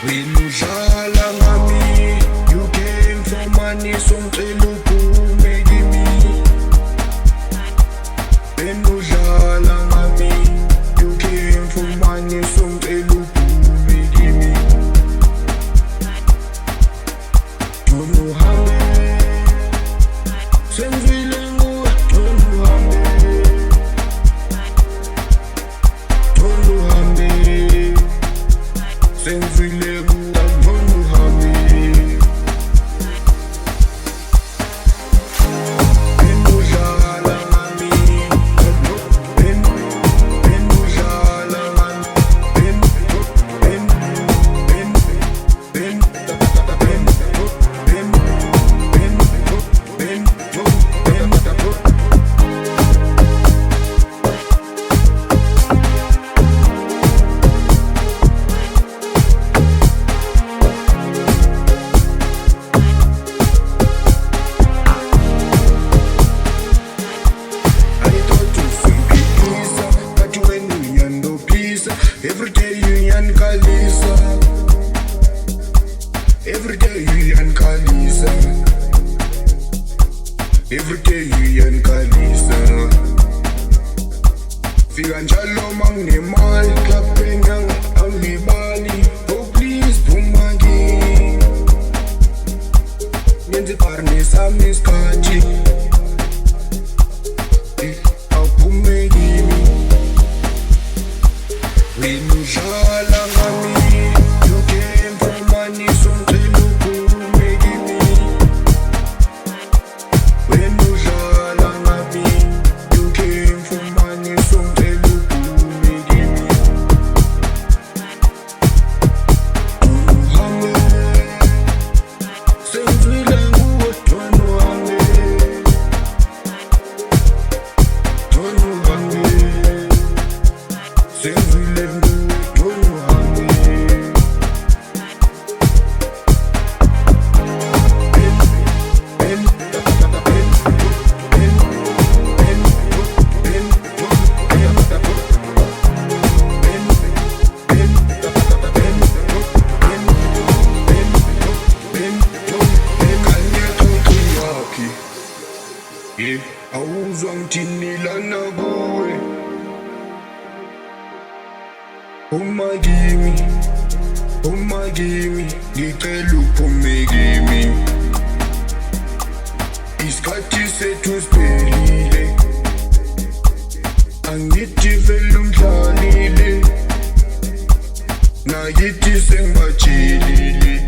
Wena udlala ngami, you came for money, so ngicela uphume kimi. Wena udlala ngami, you came for money, so ngicela uphume kimi. Don't uhambe, sengizwile nguwe, don't uhambe. Don't uhambe, sengizwile nguwe. Everyday Ynm Kalisa, everyday Ynm Kalisa, everyday Ynm Kalisa. Fika njalo manginemali, klapenga angibali. Oh please phuma kimi, ngenze iparne sami isikhathi. Awuphume kimi. Wena udlala ngami, you came for money, so ngicela uphume kimi. Wena udlala ngami, you came for money, so ngicela uphume kimi. Don't uhambe, sengizwile nguwe, don't uhambe. Don't uhambe, sengizwile nguwe. Awuzwa ngithinilana kuwe, phuma kimi, phuma kimi, ngicela uphume kimi. Isikhathi sethu siphelile, angithi vele ungidlalile, nakithi sengibatshelile.